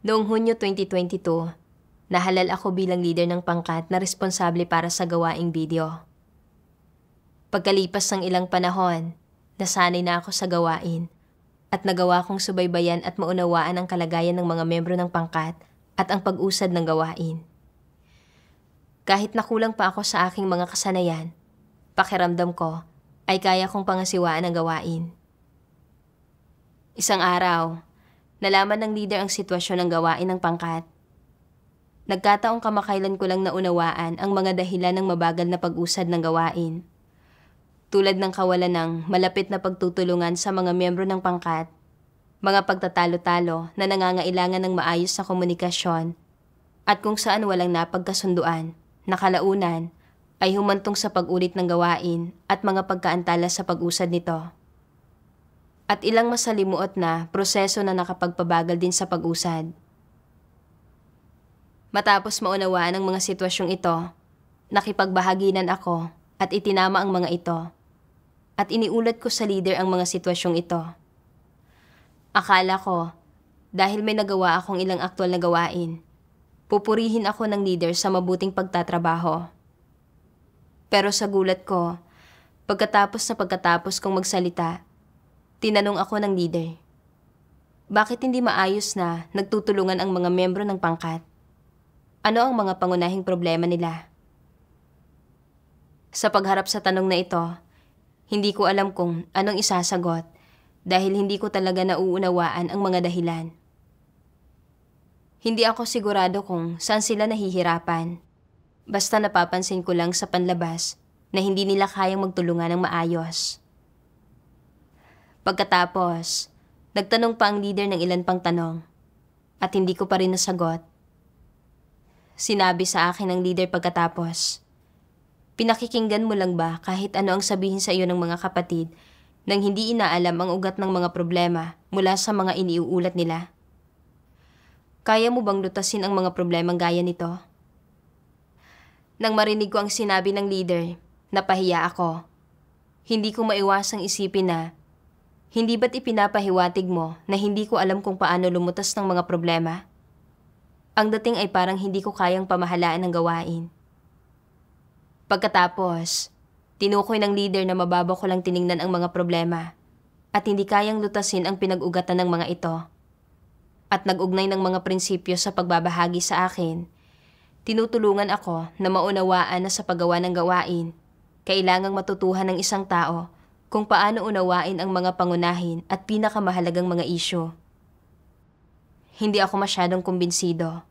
Noong Hunyo 2022, nahalal ako bilang leader ng pangkat na responsable para sa gawaing video. Pagkalipas ng ilang panahon, nasanay na ako sa gawain at nagawa kong subaybayan at maunawaan ang kalagayan ng mga membro ng pangkat at ang pag-usad ng gawain. Kahit nakulang pa ako sa aking mga kasanayan, pakiramdam ko ay kaya kong pangasiwaan ang gawain. Isang araw, nalaman ng leader ang sitwasyon ng gawain ng pangkat. Nagkataong kamakailan ko lang naunawaan ang mga dahilan ng mabagal na pag-usad ng gawain. Tulad ng kawalan ng malapit na pagtutulungan sa mga miyembro ng pangkat, mga pagtatalo-talo na nangangailangan ng maayos na komunikasyon, at kung saan walang napagkasunduan, nakalaunan ay humantong sa pag-ulit ng gawain at mga pagkaantala sa pag-usad nito. At ilang masalimuot na proseso na nakapagpabagal din sa pag-usad. Matapos maunawaan ang mga sitwasyong ito, nakipagbahaginan ako at itinama ang mga ito. At iniulat ko sa leader ang mga sitwasyong ito. Akala ko, dahil may nagawa akong ilang aktwal na gawain, pupurihin ako ng leader sa mabuting pagtatrabaho. Pero sa gulat ko, pagkatapos kong magsalita, tinanong ako ng leader, bakit hindi maayos na nagtutulungan ang mga membro ng pangkat? Ano ang mga pangunahing problema nila? Sa pagharap sa tanong na ito, hindi ko alam kung anong isasagot dahil hindi ko talaga nauunawaan ang mga dahilan. Hindi ako sigurado kung saan sila nahihirapan. Basta napapansin ko lang sa panlabas na hindi nila kayang magtulungan ng maayos. Pagkatapos, nagtanong pa ang leader ng ilan pang tanong at hindi ko pa rin nasagot. Sinabi sa akin ng leader pagkatapos, pinakikinggan mo lang ba kahit ano ang sabihin sa iyo ng mga kapatid nang hindi inaalam ang ugat ng mga problema mula sa mga iniuulat nila? Kaya mo bang lutasin ang mga problemang gaya nito? Nang marinig ko ang sinabi ng leader, napahiya ako. Hindi ko maiwasang isipin na, hindi ba't ipinapahiwatig mo na hindi ko alam kung paano lumutas ng mga problema? Ang dating ay parang hindi ko kayang pamahalaan ang gawain. Pagkatapos, tinukoy ng leader na mababaw ko lang tiningnan ang mga problema at hindi kayang lutasin ang pinag-ugatan ng mga ito. At nag-ugnay ng mga prinsipyo sa pagbabahagi sa akin, tinutulungan ako na maunawaan na sa paggawa ng gawain, kailangang matutuhan ng isang tao kung paano unawain ang mga pangunahin at pinakamahalagang mga isyu. Hindi ako masyadong kumbinsido.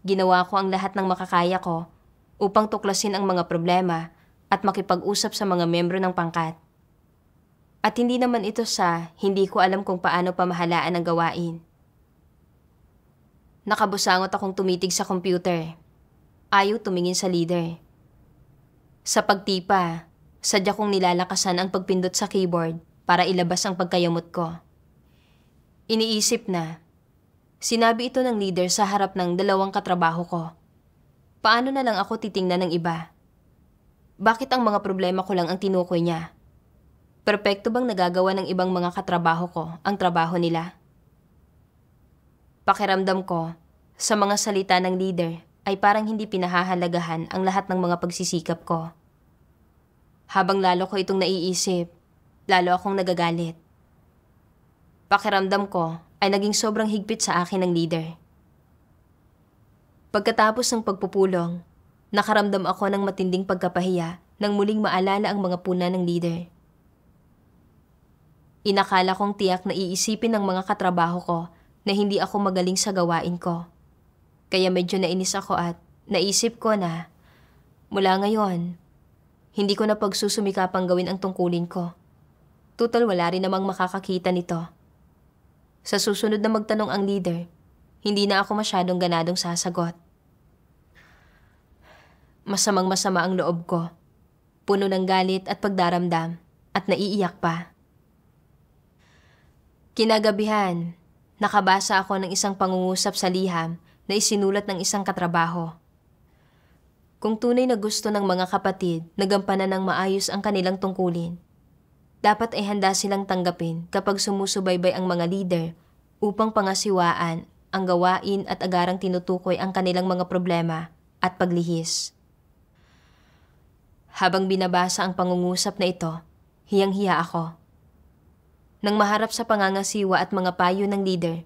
Ginawa ko ang lahat ng makakaya ko upang tuklasin ang mga problema at makipag-usap sa mga membro ng pangkat. At hindi naman ito sa hindi ko alam kung paano pamahalaan ang gawain. Nakabusangot akong tumitig sa computer. Ayaw tumingin sa leader. Sa pagtipa, sadya kong nilalakasan ang pagpindot sa keyboard para ilabas ang pagkayamot ko. Iniisip na, sinabi ito ng leader sa harap ng dalawang katrabaho ko. Paano na lang ako titingnan ng iba? Bakit ang mga problema ko lang ang tinukoy niya? Perpekto bang nagagawa ng ibang mga katrabaho ko ang trabaho nila? Pakiramdam ko, sa mga salita ng leader ay parang hindi pinahahalagahan ang lahat ng mga pagsisikap ko. Habang lalo ko itong naiisip, lalo akong nagagalit. Pakiramdam ko ay naging sobrang higpit sa akin ng leader. Pagkatapos ng pagpupulong, nakaramdam ako ng matinding pagkapahiya nang muling maalala ang mga puna ng leader. Inakala kong tiyak na iisipin ng mga katrabaho ko na hindi ako magaling sa gawain ko. Kaya medyo nainis ako at naisip ko na, mula ngayon, hindi ko na pagsusumikapang gawin ang tungkulin ko. Tutal wala rin namang makakakita nito. Sa susunod na magtanong ang leader, hindi na ako masyadong ganadong sasagot. Masamang-masama ang loob ko. Puno ng galit at pagdaramdam at naiiyak pa. Kinagabihan, nakabasa ako ng isang pangungusap sa liham na isinulat ng isang katrabaho. Kung tunay na gusto ng mga kapatid na gampanan ng maayos ang kanilang tungkulin, dapat ay handa silang tanggapin kapag sumusubaybay ang mga leader upang pangasiwaan ang gawain at agarang tinutukoy ang kanilang mga problema at paglihis. Habang binabasa ang pangungusap na ito, hiyang-hiya ako. Nang maharap sa pangangasiwa at mga payo ng leader,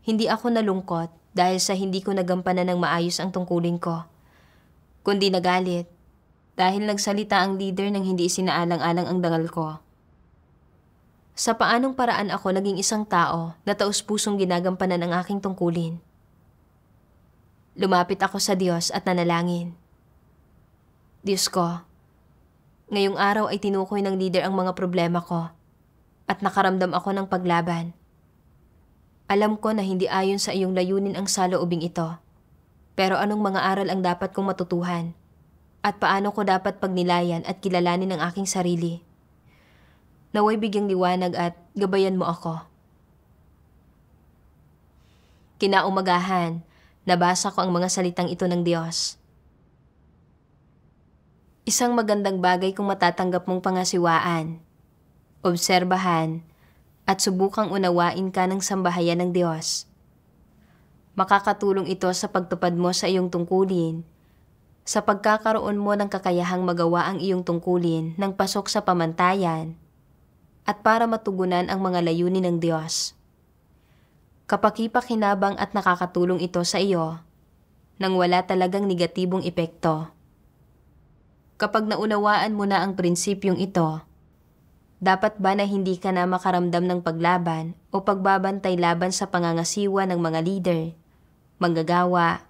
hindi ako nalungkot dahil sa hindi ko nagampanan ng maayos ang tungkulin ko, kundi nagalit dahil nagsalita ang leader nang hindi isinaalang-alang ang dangal ko. Sa paanong paraan ako naging isang tao na taus-pusong ginagampanan ang aking tungkulin? Lumapit ako sa Diyos at nanalangin. Diyos ko, ngayong araw ay tinukoy ng leader ang mga problema ko at nakaramdam ako ng paglaban. Alam ko na hindi ayon sa iyong layunin ang saloobing ito, pero anong mga aral ang dapat kong matutuhan? At paano ko dapat pagnilayan at kilalanin ang aking sarili? Naway bigyang liwanag at gabayan mo ako. Kinaumagahan, nabasa ko ang mga salitang ito ng Diyos. Isang magandang bagay kung matatanggap mong pangasiwaan, obserbahan, at subukang unawain ka ng sambahayan ng Diyos. Makakatulong ito sa pagtupad mo sa iyong tungkulin, sa pagkakaroon mo ng kakayahang magawa ang iyong tungkulin ng pasok sa pamantayan, at para matugunan ang mga layunin ng Diyos. Kapaki-pakinabang at nakakatulong ito sa iyo nang wala talagang negatibong epekto. Kapag naunawaan mo na ang prinsipyong ito, dapat ba na hindi ka na makaramdam ng paglaban o pagbabantay laban sa pangangasiwa ng mga leader, manggagawa,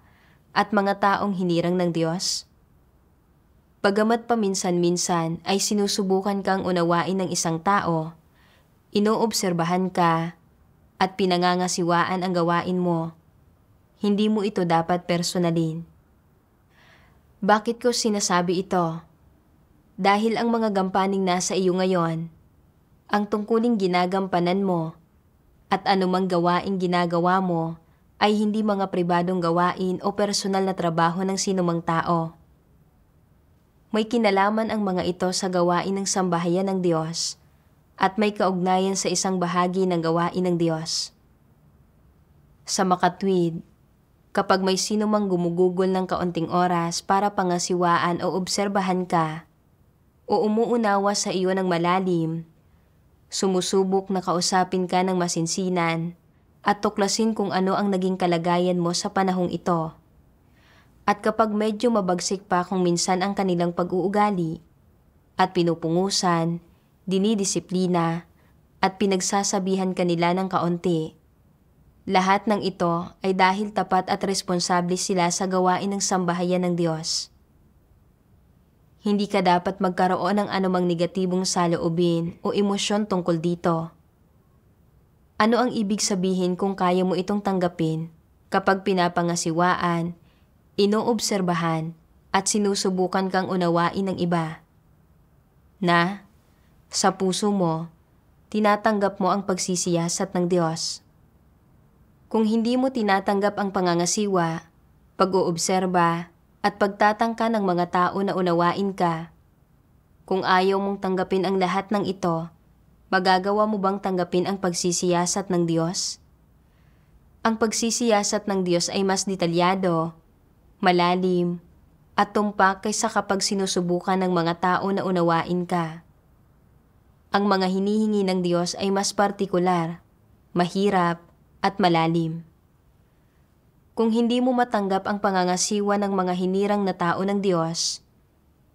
at mga taong hinirang ng Diyos? Bagamat paminsan-minsan ay sinusubukan kang unawain ng isang tao, inoobserbahan ka, at pinangangasiwaan ang gawain mo, hindi mo ito dapat personalin. Bakit ko sinasabi ito? Dahil ang mga gampaning nasa iyo ngayon, ang tungkuling ginagampanan mo, at anumang gawaing ginagawa mo ay hindi mga pribadong gawain o personal na trabaho ng sinumang tao. May kinalaman ang mga ito sa gawain ng sambahayan ng Diyos at may kaugnayan sa isang bahagi ng gawain ng Diyos. Sa makatwid, kapag may sino mang gumugugol ng kaunting oras para pangasiwaan o obserbahan ka, o umuunawa sa iyo ng malalim, sumusubok na kausapin ka ng masinsinan at tuklasin kung ano ang naging kalagayan mo sa panahong ito. At kapag medyo mabagsik pa kung minsan ang kanilang pag-uugali, at pinupungusan, dinidisiplina, at pinagsasabihan kanila ng kaunti, lahat ng ito ay dahil tapat at responsable sila sa gawain ng sambahayan ng Diyos. Hindi ka dapat magkaroon ng anumang negatibong saloobin o emosyon tungkol dito. Ano ang ibig sabihin kung kaya mo itong tanggapin kapag pinapangasiwaan, inoobserbahan, at sinusubukan kang unawain ng iba? Na, sa puso mo, tinatanggap mo ang pagsisiyasat ng Diyos. Kung hindi mo tinatanggap ang pangangasiwa, pag-oobserba, at pagtatangka ng mga tao na unawain ka, kung ayaw mong tanggapin ang lahat ng ito, magagawa mo bang tanggapin ang pagsisiyasat ng Diyos? Ang pagsisiyasat ng Diyos ay mas detalyado, malalim, at tumpak kaysa kapag sinusubukan ng mga tao na unawain ka. Ang mga hinihingi ng Diyos ay mas partikular, mahirap, at malalim. Kung hindi mo matanggap ang pangangasiwa ng mga hinirang na tao ng Diyos,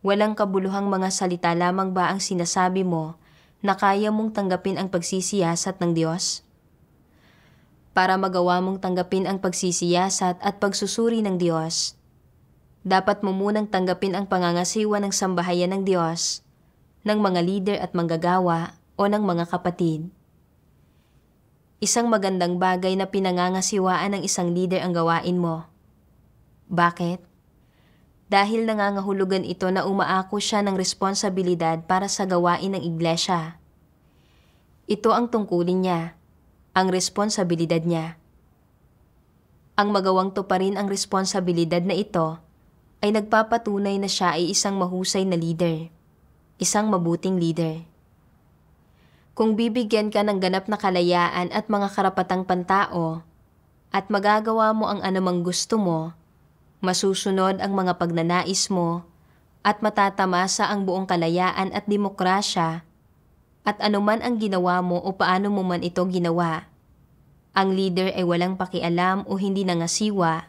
walang kabuluhang mga salita lamang ba ang sinasabi mo na kaya mong tanggapin ang pagsisiyasat ng Diyos? Para magawa mong tanggapin ang pagsisiyasat at pagsusuri ng Diyos, dapat mo munang tanggapin ang pangangasiwa ng sambahayan ng Diyos, ng mga leader at manggagawa o ng mga kapatid. Isang magandang bagay na pinangangasiwaan ng isang leader ang gawain mo. Bakit? Dahil nangangahulugan ito na umaako siya ng responsibilidad para sa gawain ng iglesia. Ito ang tungkulin niya, ang responsibilidad niya. Ang magawang tuparin ang responsibilidad na ito ay nagpapatunay na siya ay isang mahusay na leader, isang mabuting leader. Kung bibigyan ka ng ganap na kalayaan at mga karapatang pantao, at magagawa mo ang anumang gusto mo, masusunod ang mga pagnanais mo, at matatamasa ang buong kalayaan at demokrasya, at anuman ang ginawa mo o paano mo man ito ginawa. Ang leader ay walang pakialam o hindi nangasiwa,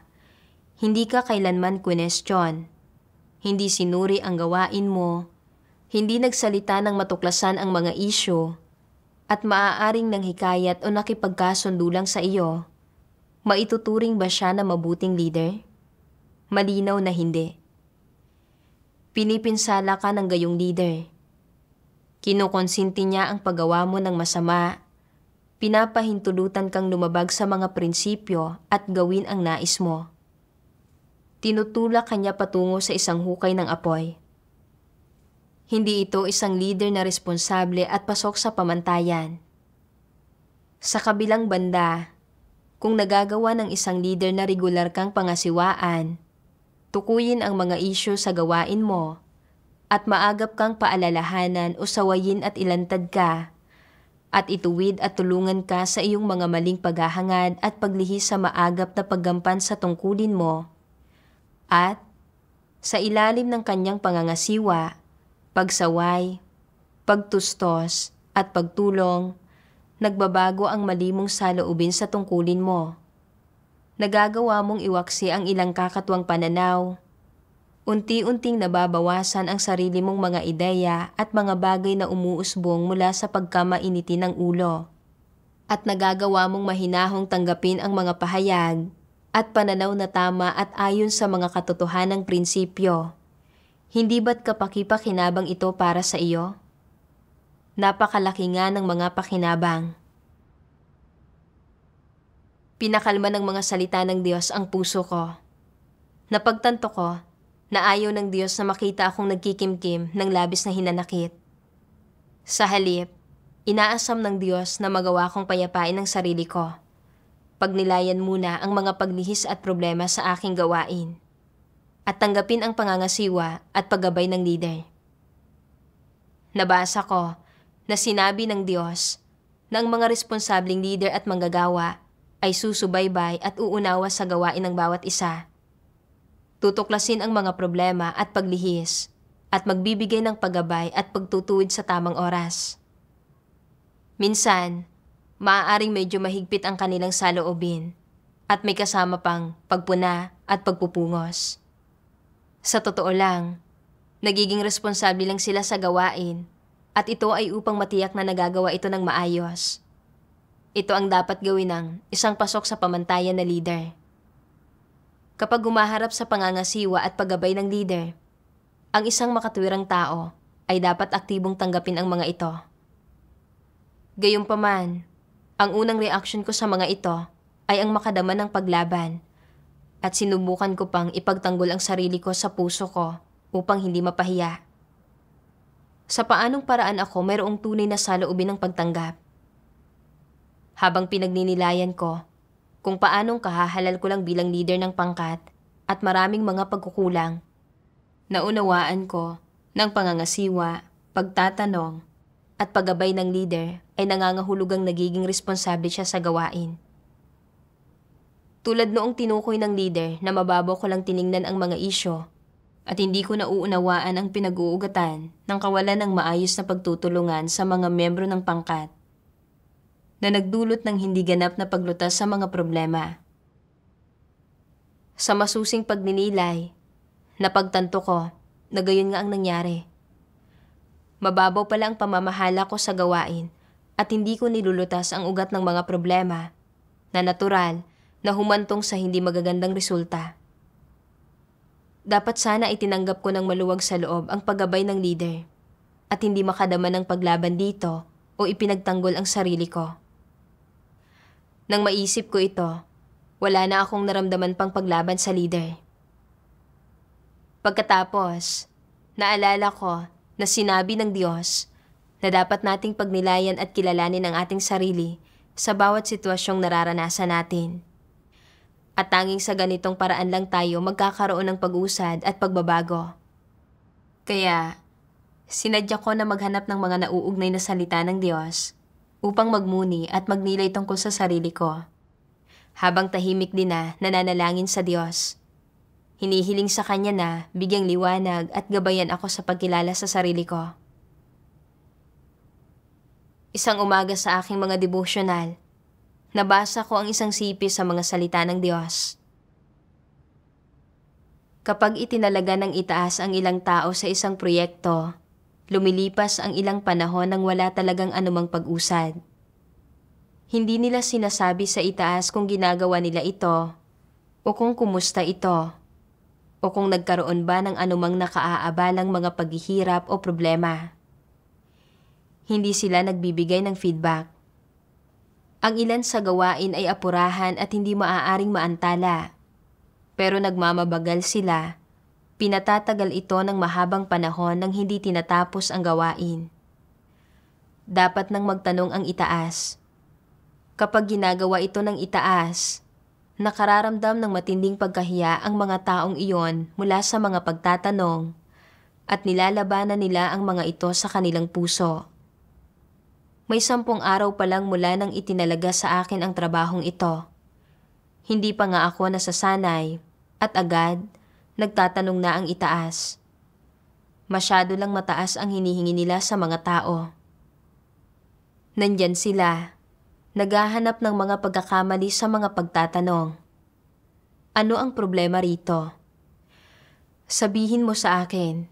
hindi ka kailanman question, hindi sinuri ang gawain mo, hindi nagsalita ng matuklasan ang mga isyu, at maaaring nanghikayat o nakipagkasundo lang sa iyo. Maituturing ba siya na mabuting leader? Malinaw na hindi. Pinipinsala ka ng gayong leader. Kinukonsinti niya ang paggawa mo ng masama. Pinapahintulutan kang lumabag sa mga prinsipyo at gawin ang nais mo. Tinutulak kanya patungo sa isang hukay ng apoy. Hindi ito isang leader na responsable at pasok sa pamantayan. Sa kabilang banda, kung nagagawa ng isang leader na regular kang pangasiwaan, tukuyin ang mga isyu sa gawain mo, at maagap kang paalalahanan o sawayin at ilantad ka, at ituwid at tulungan ka sa iyong mga maling paghahangad at paglihis sa maagap na paggampan sa tungkulin mo, at sa ilalim ng kanyang pangangasiwa, pagsaway, pagtustos, at pagtulong, nagbabago ang mali mong saloobin sa tungkulin mo. Nagagawa mong iwaksi ang ilang kakatwang pananaw. Unti-unting nababawasan ang sarili mong mga ideya at mga bagay na umuusbong mula sa pagkamainiti ng ulo. At nagagawa mong mahinahong tanggapin ang mga pahayag at pananaw na tama at ayon sa mga katotohanang prinsipyo. Hindi ba't kapaki-pakinabang ito para sa iyo? Napakalaki nga ng mga pakinabang. Pinakalma ng mga salita ng Diyos ang puso ko. Napagtanto ko na ayaw ng Diyos na makita akong nagkikimkim ng labis na hinanakit. Sa halip, inaasam ng Diyos na magawa kong payapain ang sarili ko. Pagnilayan muna ang mga paglihis at problema sa aking gawain, at tanggapin ang pangangasiwa at paggabay ng leader. Nabasa ko na sinabi ng Diyos na ang mga responsabling leader at manggagawa ay susubaybay at uunawa sa gawain ng bawat isa. Tutuklasin ang mga problema at paglihis at magbibigay ng paggabay at pagtutuwid sa tamang oras. Minsan, maaaring medyo mahigpit ang kanilang saloobin at may kasama pang pagpuna at pagpupungos. Sa totoo lang, nagiging responsable lang sila sa gawain at ito ay upang matiyak na nagagawa ito ng maayos. Ito ang dapat gawin ng isang pasok sa pamantayan na leader. Kapag humaharap sa pangangasiwa at paggabay ng leader, ang isang makatwirang tao ay dapat aktibong tanggapin ang mga ito. Gayunpaman, ang unang reaksyon ko sa mga ito ay ang makadama ng paglaban at sinubukan ko pang ipagtanggol ang sarili ko sa puso ko upang hindi mapahiya. Sa paanong paraan ako mayroong tunay na saloobin ng pagtanggap. Habang pinagninilayan ko kung paanong kahahalal ko lang bilang leader ng pangkat at maraming mga pagkukulang, naunawaan ko ng pangangasiwa, pagtatanong, at paggabay ng leader ay nangangahulugang nagiging responsable siya sa gawain. Tulad noong tinukoy ng leader na mababaw ko lang tiningnan ang mga isyo at hindi ko nauunawaan ang pinag-uugatan ng kawalan ng maayos na pagtutulungan sa mga membro ng pangkat na nagdulot ng hindi ganap na paglutas sa mga problema. Sa masusing pagninilay, napagtanto ko na gayon nga ang nangyari. Mababaw pala ang pamamahala ko sa gawain at hindi ko nilulutas ang ugat ng mga problema na natural na humantong sa hindi magagandang resulta. Dapat sana itinanggap ko ng maluwag sa loob ang paggabay ng leader at hindi makadama ng paglaban dito o ipinagtanggol ang sarili ko. Nang maisip ko ito, wala na akong naramdaman pang paglaban sa leader. Pagkatapos, naalala ko na sinabi ng Diyos na dapat nating pagnilayan at kilalanin ang ating sarili sa bawat sitwasyong nararanasan natin. At tanging sa ganitong paraan lang tayo magkakaroon ng pag-usad at pagbabago. Kaya, sinadya ko na maghanap ng mga nauugnay na salita ng Diyos upang magmuni at magnilay tungkol sa sarili ko. Habang tahimik din na nananalangin sa Diyos. Hinihiling sa Kanya na bigyang liwanag at gabayan ako sa pagkilala sa sarili ko. Isang umaga sa aking mga devotional, nabasa ko ang isang sipi sa mga salita ng Diyos. Kapag itinalaga ng itaas ang ilang tao sa isang proyekto, lumilipas ang ilang panahon nang wala talagang anumang pag-usad. Hindi nila sinasabi sa itaas kung ginagawa nila ito, o kung kumusta ito, o kung nagkaroon ba ng anumang nakaaabalang mga paghihirap o problema. Hindi sila nagbibigay ng feedback. Ang ilan sa gawain ay apurahan at hindi maaaring maantala. Pero nagmamabagal sila, pinatatagal ito ng mahabang panahon nang hindi tinatapos ang gawain. Dapat nang magtanong ang itaas. Kapag ginagawa ito ng itaas, nakararamdam ng matinding pagkahiya ang mga taong iyon mula sa mga pagtatanong at nilalabanan nila ang mga ito sa kanilang puso. May 10 araw pa lang mula nang itinalaga sa akin ang trabahong ito. Hindi pa nga ako nasasanay at agad nagtatanong na ang itaas. Masyado lang mataas ang hinihingi nila sa mga tao. Nandyan sila, naghahanap ng mga pagkakamali sa mga pagtatanong. Ano ang problema rito? Sabihin mo sa akin,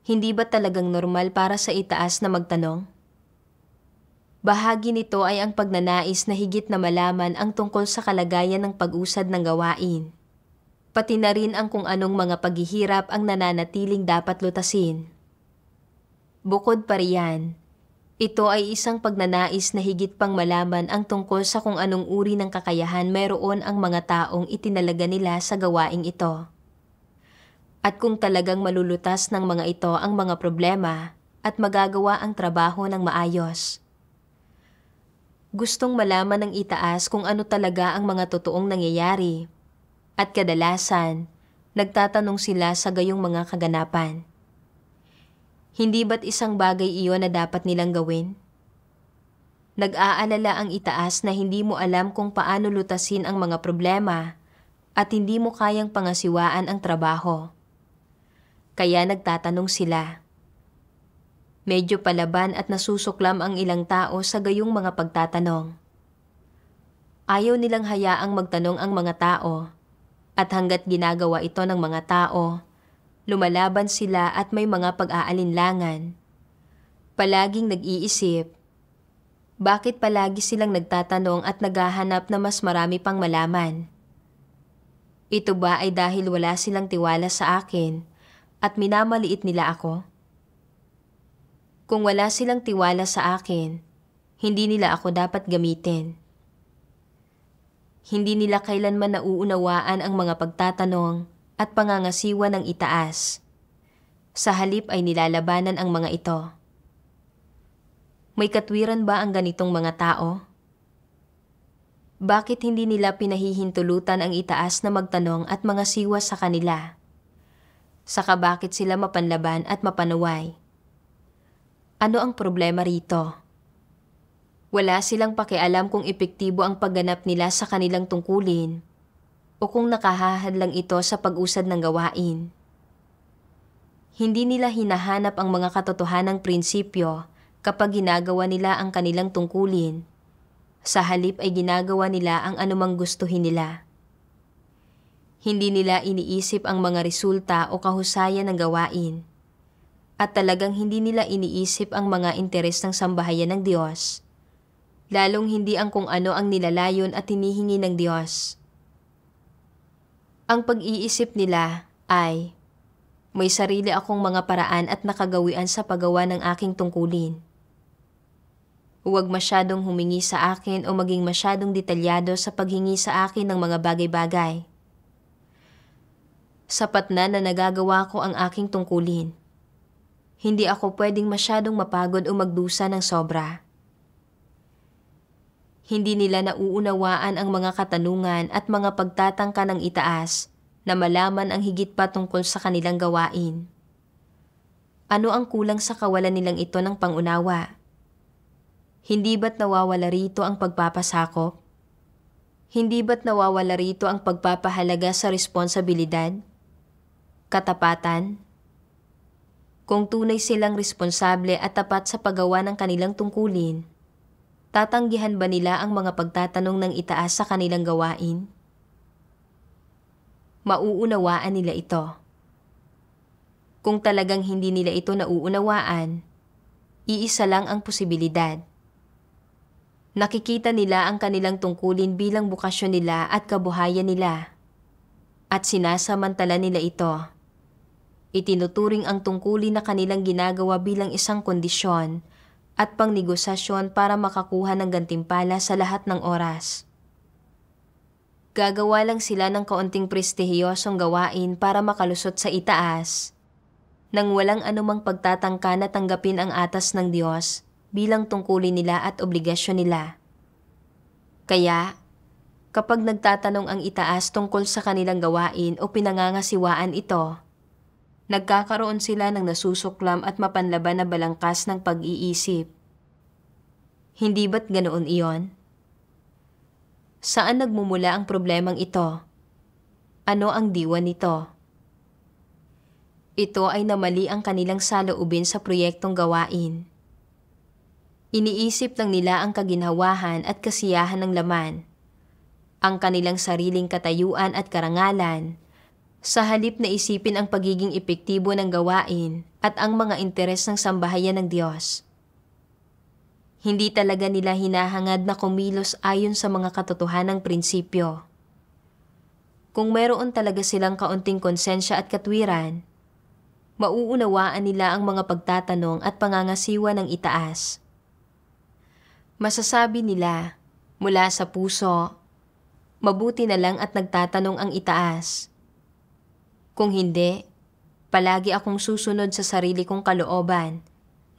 hindi ba talagang normal para sa itaas na magtanong? Bahagi nito ay ang pagnanais na higit na malaman ang tungkol sa kalagayan ng pag-usad ng gawain. Pati na rin ang kung anong mga paghihirap ang nananatiling dapat lutasin. Bukod pa riyan, ito ay isang pagnanais na higit pang malaman ang tungkol sa kung anong uri ng kakayahan mayroon ang mga taong itinalaga nila sa gawaing ito. At kung talagang malulutas ng mga ito ang mga problema at magagawa ang trabaho ng maayos. Gustong malaman ng itaas kung ano talaga ang mga totoong nangyayari at kadalasan, nagtatanong sila sa gayong mga kaganapan. Hindi ba't isang bagay iyon na dapat nilang gawin? Nag-aalala ang itaas na hindi mo alam kung paano lutasin ang mga problema at hindi mo kayang pangasiwaan ang trabaho. Kaya nagtatanong sila. Medyo palaban at nasusuklam ang ilang tao sa gayong mga pagtatanong. Ayaw nilang hayaang magtanong ang mga tao at hanggat ginagawa ito ng mga tao, lumalaban sila at may mga pag-aalinlangan. Palaging nag-iisip, bakit palagi silang nagtatanong at naghahanap na mas marami pang malaman? Ito ba ay dahil wala silang tiwala sa akin at minamaliit nila ako? Kung wala silang tiwala sa akin, hindi nila ako dapat gamitin. Hindi nila kailanman nauunawaan ang mga pagtatanong at pangangasiwa ng itaas. Sa halip ay nilalabanan ang mga ito. May katwiran ba ang ganitong mga tao? Bakit hindi nila pinahihintulutan ang itaas na magtanong at mangasiwa sa kanila? Saka bakit sila mapanlaban at mapanuway? Ano ang problema rito? Wala silang pakialam kung epektibo ang pagganap nila sa kanilang tungkulin o kung nakahahadlang ito sa pag-usad ng gawain. Hindi nila hinahanap ang mga katotohanang prinsipyo kapag ginagawa nila ang kanilang tungkulin. Sa halip ay ginagawa nila ang anumang gustuhin nila. Hindi nila iniisip ang mga resulta o kahusayan ng gawain. At talagang hindi nila iniisip ang mga interes ng sambahayan ng Diyos. Lalong hindi ang kung ano ang nilalayon at hinihingi ng Diyos. Ang pag-iisip nila ay, may sarili akong mga paraan at nakagawian sa paggawa ng aking tungkulin. Huwag masyadong humingi sa akin o maging masyadong detalyado sa paghingi sa akin ng mga bagay-bagay. Sapat na nagagawa ko ang aking tungkulin. Hindi ako pwedeng masyadong mapagod o magdusa ng sobra. Hindi nila nauunawaan ang mga katanungan at mga pagtatangka ng itaas na malaman ang higit pa tungkol sa kanilang gawain. Ano ang kulang sa kawalan nilang ito ng pangunawa? Hindi ba't nawawala rito ang pagpapasakop? Hindi ba't nawawala rito ang pagpapahalaga sa responsibilidad? Katapatan? Kung tunay silang responsable at tapat sa paggawa ng kanilang tungkulin, tatanggihan ba nila ang mga pagtatanong ng itaas sa kanilang gawain? Mauunawaan nila ito. Kung talagang hindi nila ito nauunawaan, iisa lang ang posibilidad. Nakikita nila ang kanilang tungkulin bilang bukasyon nila at kabuhayan nila. At sinasamantala nila ito. Itinuturing ang tungkulin na kanilang ginagawa bilang isang kondisyon at pangnegosasyon para makakuha ng gantimpala sa lahat ng oras. Gagawa lang sila ng kaunting prestihiyosong gawain para makalusot sa itaas, nang walang anumang pagtatangka na tanggapin ang atas ng Diyos bilang tungkulin nila at obligasyon nila. Kaya, kapag nagtatanong ang itaas tungkol sa kanilang gawain o pinangangasiwaan ito, nagkakaroon sila ng nasusuklam at mapanlaban na balangkas ng pag-iisip. Hindi ba't ganoon iyon? Saan nagmumula ang problemang ito? Ano ang diwa nito? Ito ay namali ang kanilang saloobin sa proyektong gawain. Iniisip lang nila ang kaginhawahan at kasiyahan ng laman, ang kanilang sariling katayuan at karangalan, sa halip na isipin ang pagiging epektibo ng gawain at ang mga interes ng sambahayan ng Diyos. Hindi talaga nila hinahangad na kumilos ayon sa mga katotohanang prinsipyo. Kung meron talaga silang kaunting konsensya at katwiran, mauunawaan nila ang mga pagtatanong at pangangasiwa ng itaas. Masasabi nila, mula sa puso, mabuti na lang at nagtatanong ang itaas. Kung hindi, palagi akong susunod sa sarili kong kalooban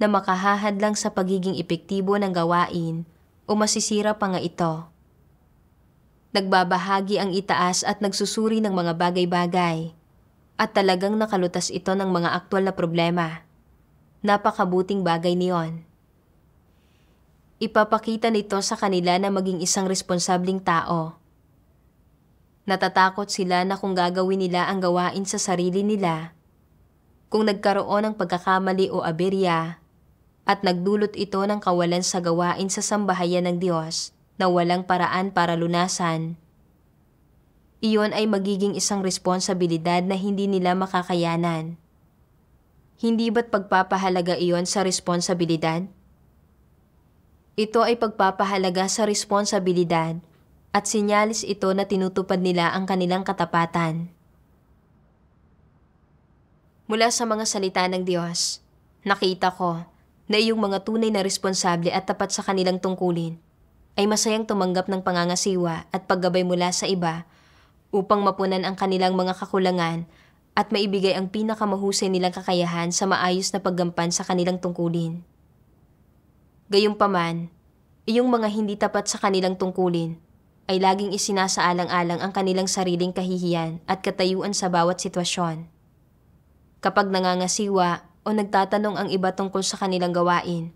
na makahahad lang sa pagiging epektibo ng gawain o masisira pa nga ito. Nagbabahagi ang itaas at nagsusuri ng mga bagay-bagay at talagang nakalutas ito ng mga aktwal na problema. Napakabuting bagay niyon. Ipapakita nito sa kanila na maging isang responsabling tao. Natatakot sila na kung gagawin nila ang gawain sa sarili nila, kung nagkaroon ng pagkakamali o aberya, at nagdulot ito ng kawalan sa gawain sa sambahayan ng Diyos na walang paraan para lunasan, iyon ay magiging isang responsibilidad na hindi nila makakayanan. Hindi ba't pagpapahalaga iyon sa responsibilidad? Ito ay pagpapahalaga sa responsibilidad at sinyalis ito na tinutupad nila ang kanilang katapatan. Mula sa mga salita ng Diyos, nakita ko na iyong mga tunay na responsable at tapat sa kanilang tungkulin ay masayang tumanggap ng pangangasiwa at paggabay mula sa iba upang mapunan ang kanilang mga kakulangan at maibigay ang pinakamahusay nilang kakayahan sa maayos na paggampan sa kanilang tungkulin. Gayunpaman, iyong mga hindi tapat sa kanilang tungkulin ay laging isinasaalang-alang ang kanilang sariling kahihiyan at katayuan sa bawat sitwasyon. Kapag nangangasiwa o nagtatanong ang iba tungkol sa kanilang gawain,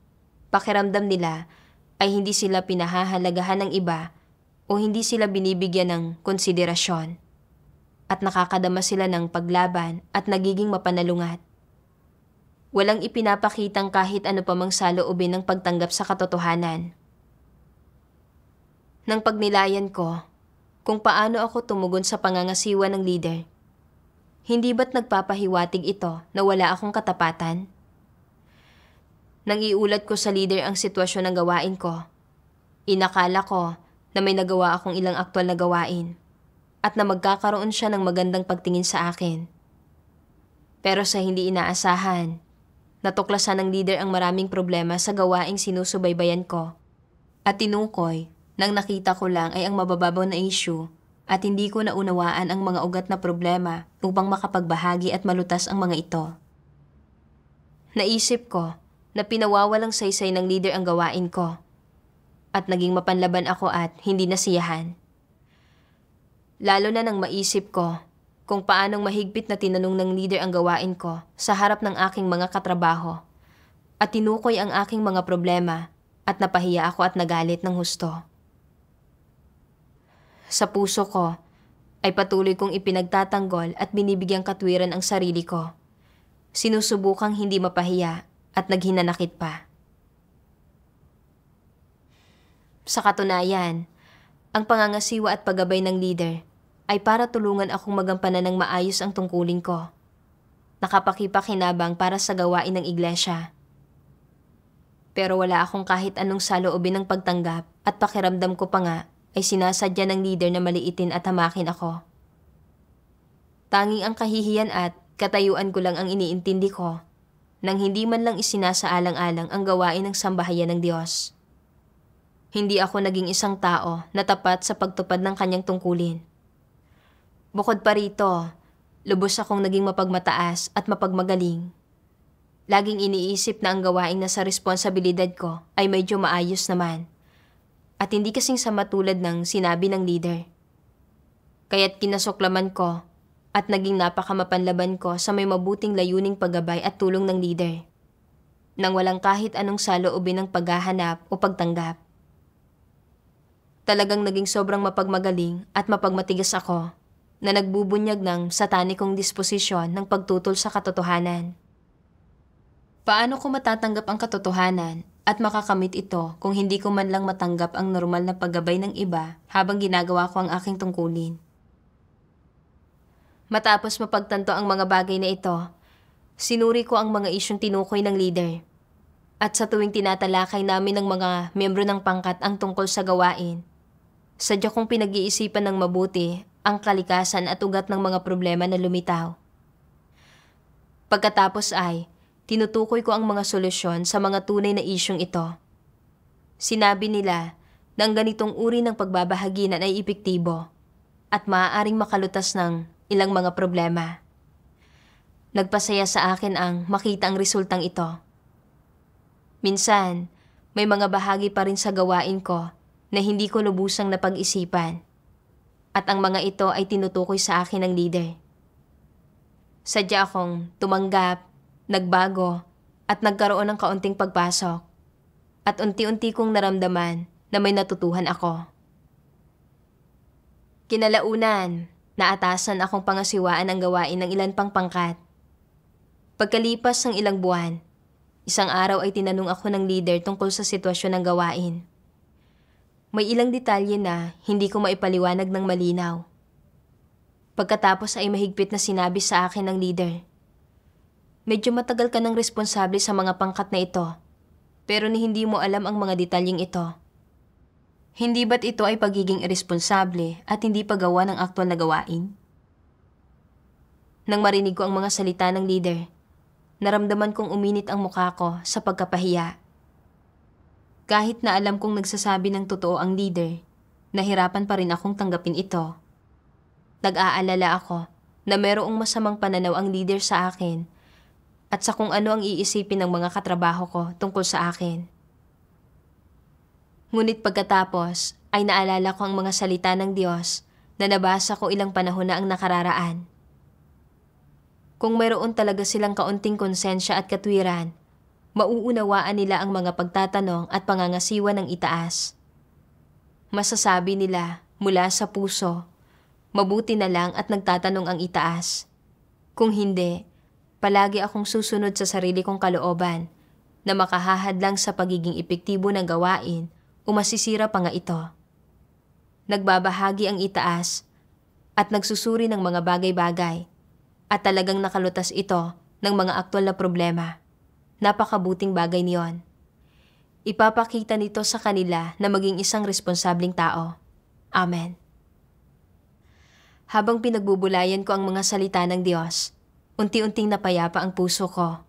pakiramdam nila ay hindi sila pinahahalagahan ng iba o hindi sila binibigyan ng konsiderasyon at nakakadama sila ng paglaban at nagiging mapanalungat. Walang ipinapakitang kahit ano pa mang saloobin ng pagtanggap sa katotohanan. Nang pagnilayan ko kung paano ako tumugon sa pangangasiwa ng leader, hindi ba't nagpapahiwatig ito na wala akong katapatan? Nang iulat ko sa leader ang sitwasyon ng gawain ko, inakala ko na may nagawa akong ilang aktwal na gawain at na magkakaroon siya ng magandang pagtingin sa akin. Pero sa hindi inaasahan, natuklasan ng leader ang maraming problema sa gawaing sinusubaybayan ko at tinukoy nang nakita ko lang ay ang mabababaw na issue at hindi ko naunawaan ang mga ugat na problema upang makapagbahagi at malutas ang mga ito. Naisip ko na pinawawalang saysay ng leader ang gawain ko at naging mapanlaban ako at hindi nasiyahan. Lalo na nang maisip ko kung paanong mahigpit na tinanong ng leader ang gawain ko sa harap ng aking mga katrabaho at tinukoy ang aking mga problema at napahiya ako at nagalit ng husto. Sa puso ko ay patuloy kong ipinagtatanggol at binibigyang katwiran ang sarili ko. Sinusubukang hindi mapahiya at naghinanakit pa. Sa katunayan, ang pangangasiwa at paggabay ng leader ay para tulungan akong magampanan ng maayos ang tungkulin ko. Nakapakipakinabang para sa gawain ng iglesia. Pero wala akong kahit anong saloobin ng pagtanggap at pakiramdam ko pa nga ay sinasadya ng leader na maliitin at hamakin ako. Tanging ang kahihiyan at katayuan ko lang ang iniintindi ko nang hindi man lang isinasaalang-alang ang gawain ng sambahayan ng Diyos. Hindi ako naging isang tao na tapat sa pagtupad ng kanyang tungkulin. Bukod pa rito, lubos akong naging mapagmataas at mapagmagaling. Laging iniisip na ang gawaing nasa responsibilidad ko ay medyo maayos naman. At hindi kasing sama tulad ng sinabi ng leader. Kaya't kinasuklaman ko at naging napakamapanlaban ko sa may mabuting layuning paggabay at tulong ng leader. Nang walang kahit anong saloobin ng paghahanap o pagtanggap. Talagang naging sobrang mapagmagaling at mapagmatigas ako na nagbubunyag ng satanikong disposisyon ng pagtutol sa katotohanan. Paano ko matatanggap ang katotohanan at makakamit ito kung hindi ko man lang matanggap ang normal na paggabay ng iba habang ginagawa ko ang aking tungkulin? Matapos mapagtanto ang mga bagay na ito, sinuri ko ang mga isyong tinukoy ng leader. At sa tuwing tinatalakay namin ng mga miyembro ng pangkat ang tungkol sa gawain, sadya kong pinag-iisipan ng mabuti ang kalikasan at ugat ng mga problema na lumitaw. Pagkatapos ay, tinutukoy ko ang mga solusyon sa mga tunay na isyong ito. Sinabi nila na ang ganitong uri ng pagbabahaginan ay epektibo at maaaring makalutas ng ilang mga problema. Nagpasaya sa akin ang makita ang resultang ito. Minsan, may mga bahagi pa rin sa gawain ko na hindi ko lubusang napag-isipan at ang mga ito ay tinutukoy sa akin ng leader. Sadya akong tumanggap, nagbago at nagkaroon ng kaunting pagpasok at unti-unti kong naramdaman na may natutuhan ako. Kinalaunan, naatasan akong pangasiwaan ang gawain ng ilan pang pangkat. Pagkalipas ng ilang buwan, isang araw ay tinanong ako ng leader tungkol sa sitwasyon ng gawain. May ilang detalye na hindi ko maipaliwanag ng malinaw. Pagkatapos ay mahigpit na sinabi sa akin ng leader, "Medyo matagal ka ng responsable sa mga pangkat na ito, pero ni hindi mo alam ang mga detalyeng ito. Hindi ba't ito ay pagiging irresponsable at hindi paggawa ng aktwal na gawain?" Nang marinig ko ang mga salita ng leader, naramdaman kong uminit ang mukha ko sa pagkapahiya. Kahit na alam kong nagsasabi ng totoo ang leader, nahirapan pa rin akong tanggapin ito. Nag-aalala ako na merong masamang pananaw ang leader sa akin at sa kung ano ang iisipin ng mga katrabaho ko tungkol sa akin. Ngunit pagkatapos ay naalala ko ang mga salita ng Diyos na nabasa ko ilang panahon na ang nakararaan. Kung mayroon talaga silang kaunting konsensya at katwiran, mauunawaan nila ang mga pagtatanong at pangangasiwa ng itaas. Masasabi nila mula sa puso, mabuti na lang at nagtatanong ang itaas. Kung hindi, palagi akong susunod sa sarili kong kalooban na makahahad lang sa pagiging epektibo ng gawain o masisira pa nga ito. Nagbabahagi ang itaas at nagsusuri ng mga bagay-bagay at talagang nakalutas ito ng mga aktwal na problema. Napakabuting bagay niyon. Ipapakita nito sa kanila na maging isang responsableng tao. Amen. Habang pinagbubulayan ko ang mga salita ng Diyos, unti-unting napayapa ang puso ko.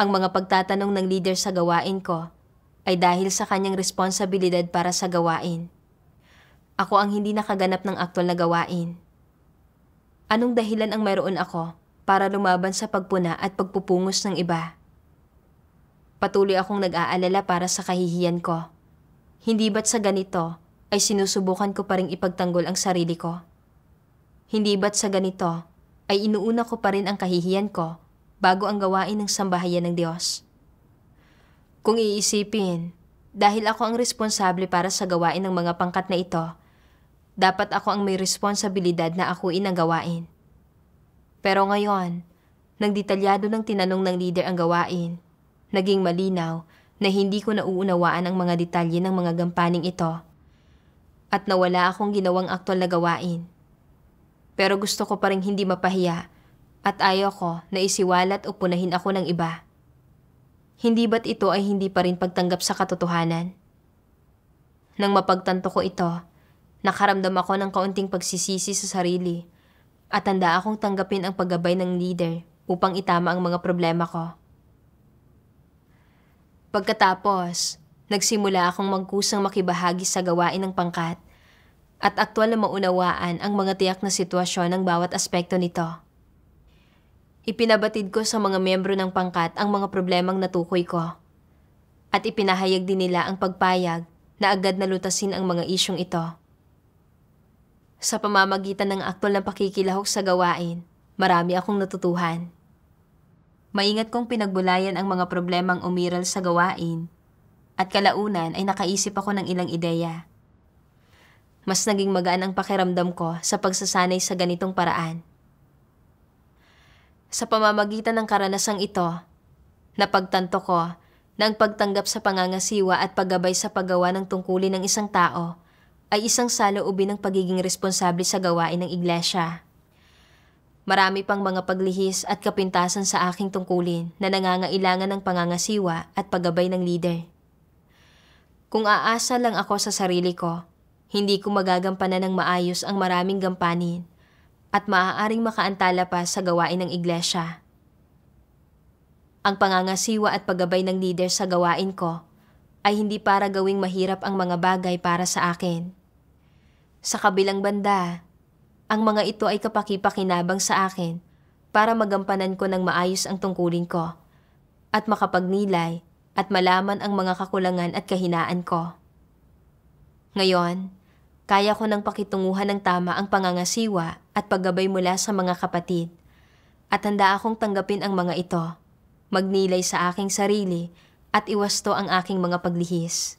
Ang mga pagtatanong ng leader sa gawain ko ay dahil sa kanyang responsibilidad para sa gawain. Ako ang hindi nakaganap ng aktwal na gawain. Anong dahilan ang mayroon ako para lumaban sa pagpuna at pagpupungos ng iba? Patuloy akong nag-aalala para sa kahihiyan ko. Hindi ba't sa ganito ay sinusubukan ko pa ring ipagtanggol ang sarili ko? Hindi ba't sa ganito ay inuuna ko pa rin ang kahihiyan ko bago ang gawain ng sambahayan ng Diyos? Kung iisipin, dahil ako ang responsable para sa gawain ng mga pangkat na ito, Dapat ako ang may responsibilidad na akuin ang gawain. Pero ngayon, nang detalyado ng tinanong ng leader ang gawain, naging malinaw na hindi ko nauunawaan ang mga detalye ng mga gampaning ito at nawala akong ginawang aktwal na gawain. Pero gusto ko pa rin hindi mapahiya at ayaw ko na isiwalat o punahin ako ng iba. Hindi ba't ito ay hindi pa rin pagtanggap sa katotohanan? Nang mapagtanto ko ito, nakaramdam ako ng kaunting pagsisisi sa sarili at handa akong tanggapin ang paggabay ng leader upang itama ang mga problema ko. Pagkatapos, nagsimula akong magkusang makibahagi sa gawain ng pangkat at aktwal na maunawaan ang mga tiyak na sitwasyon ng bawat aspekto nito. Ipinabatid ko sa mga miyembro ng pangkat ang mga problemang natukoy ko at ipinahayag din nila ang pagpayag na agad na lutasin ang mga isyong ito. Sa pamamagitan ng aktwal na pakikilahok sa gawain, marami akong natutuhan. Maingat kong pinagbulayan ang mga problemang umiral sa gawain at kalaunan ay nakaisip ako ng ilang ideya. Mas naging magaan ang pakiramdam ko sa pagsasanay sa ganitong paraan. Sa pamamagitan ng karanasang ito, napagtanto ko na ang pagtanggap sa pangangasiwa at paggabay sa paggawa ng tungkulin ng isang tao ay isang saloobin ng pagiging responsable sa gawain ng iglesia. Marami pang mga paglihis at kapintasan sa aking tungkulin na nangangailangan ng pangangasiwa at paggabay ng leader. Kung aasa lang ako sa sarili ko, hindi ko magagampanan ng maayos ang maraming gampanin at maaaring makaantala pa sa gawain ng iglesia. Ang pangangasiwa at paggabay ng leader sa gawain ko ay hindi para gawing mahirap ang mga bagay para sa akin. Sa kabilang banda, ang mga ito ay kapaki-pakinabang sa akin para magampanan ko ng maayos ang tungkulin ko at makapagnilay at malaman ang mga kakulangan at kahinaan ko. Ngayon, kaya ko nang pakitunguhan ng tama ang pangangasiwa at paggabay mula sa mga kapatid at handa akong tanggapin ang mga ito, magnilay sa aking sarili at iwasto ang aking mga paglihis.